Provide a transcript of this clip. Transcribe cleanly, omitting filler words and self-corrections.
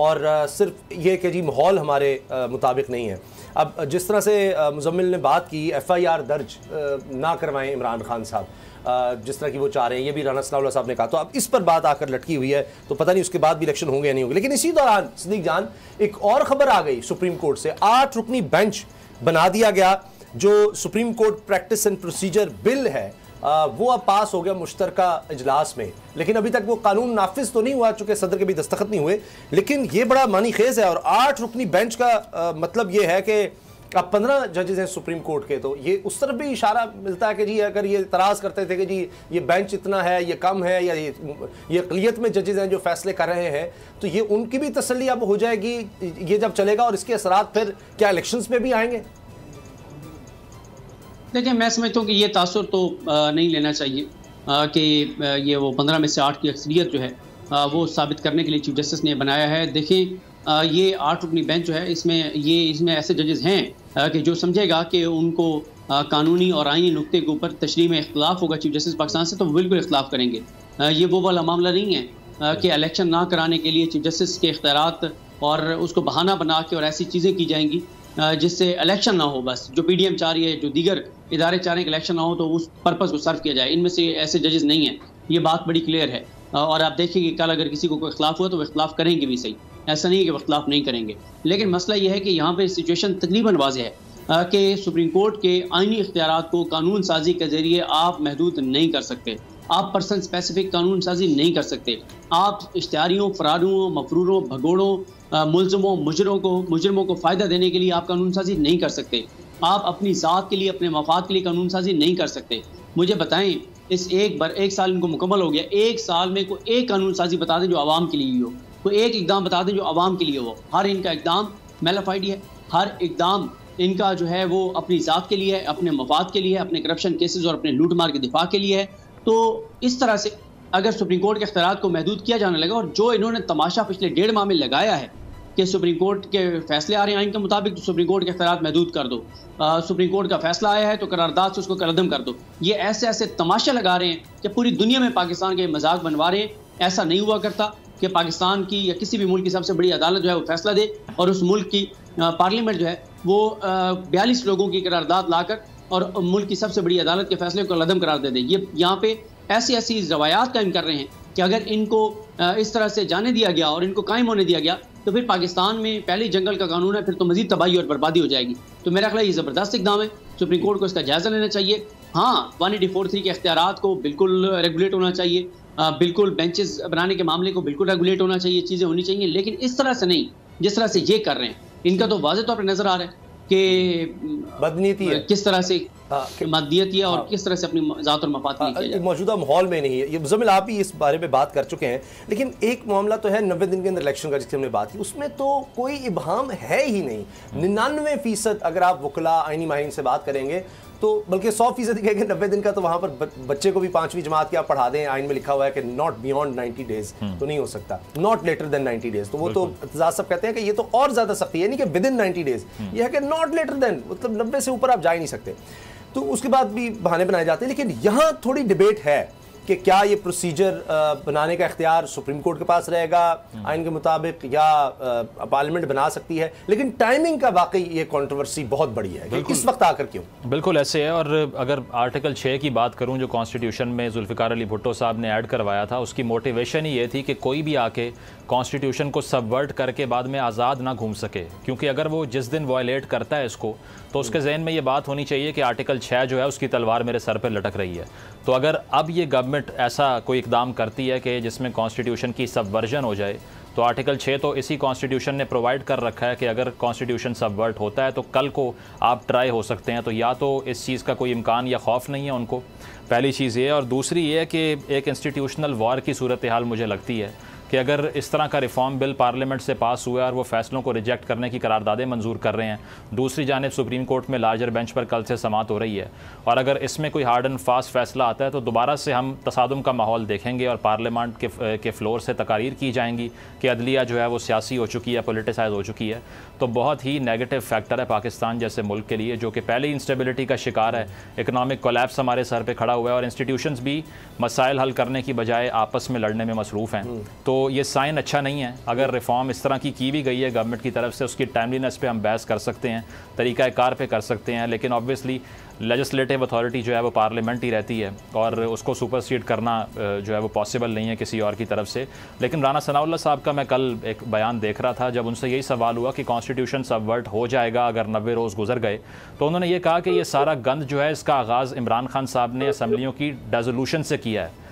और सिर्फ ये कि जी माहौल हमारे मुताबिक नहीं है। अब जिस तरह से मुजम्मिल ने बात की FIR दर्ज ना करवाएं इमरान खान साहब, जिस तरह की वो चाह रहे हैं, ये भी राना सनाउल्लाह साहब ने कहा, तो अब इस पर बात आकर लटकी हुई है, तो पता नहीं उसके बाद भी इलेक्शन होंगे या नहीं होंगे। लेकिन इसी दौरान सिद्दीक जान एक और खबर आ गई सुप्रीम कोर्ट से, 8 रुकनी बेंच बना दिया गया। जो supreme court practice and procedure bill है वो अब पास हो गया मुश्तरका इजलास में, लेकिन अभी तक वो कानून नाफिज तो नहीं हुआ, चूंकि सदर के भी दस्तखत नहीं हुए। लेकिन ये बड़ा मानी खेज है, और 8 रुकनी बेंच का मतलब ये है कि अब 15 जजेस हैं सुप्रीम कोर्ट के, तो ये उस तरफ भी इशारा मिलता है कि जी अगर ये इतराज़ करते थे कि जी ये बेंच इतना है, ये कम है, या ये अक़लियत में जजेस हैं जो फैसले कर रहे हैं, तो ये उनकी भी तसल्ली अब हो जाएगी ये जब चलेगा, और इसके असरात फिर क्या इलेक्शंस में भी आएंगे? देखिए, मैं समझता हूँ कि ये तासुर तो नहीं लेना चाहिए कि ये वो 15 में से 8 की अक्सरियत जो है वो साबित करने के लिए चीफ जस्टिस ने बनाया है। देखिए, ये 8 रुकनी बेंच जो है, इसमें ऐसे जजेस हैं कि जो समझेगा कि उनको कानूनी और आईनी नुक्ते के ऊपर तशरीह में इख्तलाफ होगा चीफ जस्टिस पाकिस्तान से, तो वो बिल्कुल इख्तलाफ करेंगे। ये वो वाला मामला नहीं है कि इलेक्शन ना कराने के लिए चीफ जस्टिस के इख्तियारात और उसको बहाना बना के और ऐसी चीज़ें की जाएंगी जिससे इलेक्शन ना हो। बस जो PDM चाह रही है, जो दीगर इदारे चाह रहे हैं कि इलेक्शन ना हो, तो उस पर्पज़ को सर्व किया जाए। इनमें से ऐसे जजेस नहीं हैं, ये बात बड़ी क्लियर है। और आप देखिए कि कल अगर किसी को कोई इख्तलाफ हुआ तो वो इख्तलाफ करेंगे भी सही, ऐसा नहीं है कि वो इख्तलाफ नहीं करेंगे। लेकिन मसला ये है कि यहाँ पे सिचुएशन तकरीबन वाज़ेह है कि सुप्रीम कोर्ट के आईनी इख्तियारात को कानून साजी के ज़रिए आप महदूद नहीं कर सकते, आप पर्सन स्पेसिफिक कानून साजी नहीं कर सकते। आप इश्तिहारियों, फरारों, मफरूरों, भगोड़ों, मुलज़मों, मुजरमों को फ़ायदा देने के लिए आप कानून साजी नहीं कर सकते। आप अपनी ज़ात के लिए, अपने मफाद के लिए कानून साजी नहीं कर सकते। मुझे बताएं, इस एक साल इनको मुकम्मल हो गया, 1 साल में कोई एक कानून साजी बता दें जो आवाम के लिए हो, कोई एक इकदाम बता दें जो आवाम के लिए हो। हर इनका इकदाम मेलाफाइड है, हर इकदाम इनका जो है वो अपनी ज़ात के लिए है, अपने मफाद के लिए है, अपने करप्शन केसेस और अपने लूट मार के दिफा के लिए है। तो इस तरह से अगर सुप्रीम कोर्ट के इख्तियारात को महदूद किया जाने लगा, और जो इन्होंने तमाशा पिछले 1.5 माह में लगाया है कि सुप्रीम कोर्ट के फैसले आ रहे हैं आइन के मुताबिक, तो सुप्रीम कोर्ट के इख्तियारात महदूद कर दो, सुप्रीम कोर्ट का फैसला आया है तो करारदाद से उसको कलअदम कर दो। ये ऐसे ऐसे तमाशे लगा रहे हैं कि पूरी दुनिया में पाकिस्तान के मजाक बनवा रहे हैं। ऐसा नहीं हुआ करता कि पाकिस्तान की या किसी भी मुल्क की सबसे बड़ी अदालत जो है वो फैसला दे, और उस मुल्क की पार्लियामेंट जो है वो 42 लोगों की करारदाद लाकर और मुल्क की सबसे बड़ी अदालत के फैसले को कलअदम करार दे दे। ये यहाँ पे ऐसी ऐसी रवायात कायम कर रहे हैं कि अगर इनको इस तरह से जाने दिया गया और इनको कायम होने दिया गया, तो फिर पाकिस्तान में पहले जंगल का कानून है, फिर तो मजीद तबाही और बर्बादी हो जाएगी। तो मेरा ख्याल ये ज़बरदस्त इकदाम है, सुप्रीम कोर्ट को इसका जायज़ा लेना चाहिए। हाँ, 184(3) के इख्तियारात को बिल्कुल रेगुलेट होना चाहिए, बिल्कुल बेंचेस बनाने के मामले को बिल्कुल रेगुलेट होना चाहिए, चीज़ें होनी चाहिए, लेकिन इस तरह से नहीं जिस तरह से ये कर रहे हैं। इनका तो वाज़ेह तौर पर नज़र आ रहा है कि बदनीयती है, किस तरह से मददियत है और किस तरह से अपनी ज़ात और मफाद की मौजूदा माहौल में नहीं है। ये मुज़म्मिल आप ही इस बारे में बात कर चुके हैं, लेकिन एक मामला तो है 90 दिन के अंदर इलेक्शन का जिसकी हमने बात की, उसमें तो कोई इबहाम है ही नहीं। 99% अगर आप वकला आईनी माहिरीन से बात करेंगे तो बल्कि 100% कहेंगे 90 दिन का, तो वहाँ पर बच्चे को भी 5वीं जमात की आप पढ़ा दें, आइन में लिखा हुआ है कि नॉट बियॉन्ड 90 डेज, तो नहीं हो सकता, नॉट लेटर देन 90 डेज। तो वो तो एतजाज़ सब कहते हैं कि ये तो और ज़्यादा सख्ती है, नहीं कि विद इन 90 डेज, ये है कि नॉट लेटर देन, मतलब 90 से ऊपर आप जा ही नहीं सकते। तो उसके बाद भी बहाने बनाए जाते हैं। लेकिन यहाँ थोड़ी डिबेट है कि क्या ये प्रोसीजर बनाने का इख्तियार सुप्रीम कोर्ट के पास रहेगा आइन के मुताबिक, या पार्लियामेंट बना सकती है। लेकिन टाइमिंग का वाकई ये कंट्रोवर्सी बहुत बड़ी है कि इस वक्त आकर क्यों। बिल्कुल ऐसे है। और अगर आर्टिकल 6 की बात करूं जो कॉन्स्टिट्यूशन में जुल्फ़िकार अली भुट्टो साहब ने ऐड करवाया था, उसकी मोटिवेशन ही ये थी कि कोई भी आके कॉन्स्टिट्यूशन को सबवर्ट करके बाद में आज़ाद ना घूम सके, क्योंकि अगर वो जिस दिन वायलेट करता है इसको, तो उसके जहन में ये बात होनी चाहिए कि आर्टिकल 6 जो है उसकी तलवार मेरे सर पर लटक रही है। तो अगर अब ये गवर्नमेंट ऐसा कोई इकदाम करती है कि जिसमें कॉन्स्टिट्यूशन की सबवर्जन हो जाए, तो आर्टिकल 6 तो इसी कॉन्स्टिट्यूशन ने प्रोवाइड कर रखा है कि अगर कॉन्स्टिट्यूशन सबवर्ट होता है तो कल को आप ट्राई हो सकते हैं। तो या तो इस चीज़ का कोई इम्कान या खौफ नहीं है उनको, पहली चीज़ ये। और दूसरी ये कि एक इंस्टीट्यूशनल वॉर की सूरत हाल मुझे लगती है कि अगर इस तरह का रिफॉर्म बिल पार्लियामेंट से पास हुआ और वो फैसलों को रिजेक्ट करने की करारदादें मंजूर कर रहे हैं, दूसरी जानिब सुप्रीम कोर्ट में लार्जर बेंच पर कल से समाअत हो रही है, और अगर इसमें कोई हार्ड एंड फास्ट फैसला आता है तो दोबारा से हम तसादुम का माहौल देखेंगे और पार्लियामेंट के फ्लोर से तकारीर की जाएंगी कि अदलिया जो है वो सियासी हो चुकी है, पोलिटिसाइज हो चुकी है। तो बहुत ही नेगेटिव फैक्टर है पाकिस्तान जैसे मुल्क के लिए, जो कि पहले ही इंस्टेबिलिटी का शिकार है, इकनॉमिक कोलैप्स हमारे सर पर खड़ा हुआ है और इंस्टीट्यूशंस भी मसाइल हल करने की बजाय आपस में लड़ने में मसरूफ़ हैं। तो ये साइन अच्छा नहीं है। अगर रिफॉर्म इस तरह की भी गई है गवर्नमेंट की तरफ से, उसकी टाइमलीनेस पे हम बहस कर सकते हैं, तरीक़ाकार पे कर सकते हैं, लेकिन ऑब्वियसली लेजिस्लेटिव अथॉरिटी जो है वो पार्लियामेंट ही रहती है और उसको सुपरसीड करना जो है वो पॉसिबल नहीं है किसी और की तरफ से। लेकिन राना सनाउल्लाह साहब का मैं कल एक बयान देख रहा था, जब उनसे यही सवाल हुआ कि कॉन्स्टिट्यूशन सबवर्ट हो जाएगा अगर 90 रोज़ गुजर गए, तो उन्होंने ये कहा कि ये सारा गंद जो है इसका आगाज़ इमरान खान साहब ने असम्बलियों की डिसोल्यूशन से किया है।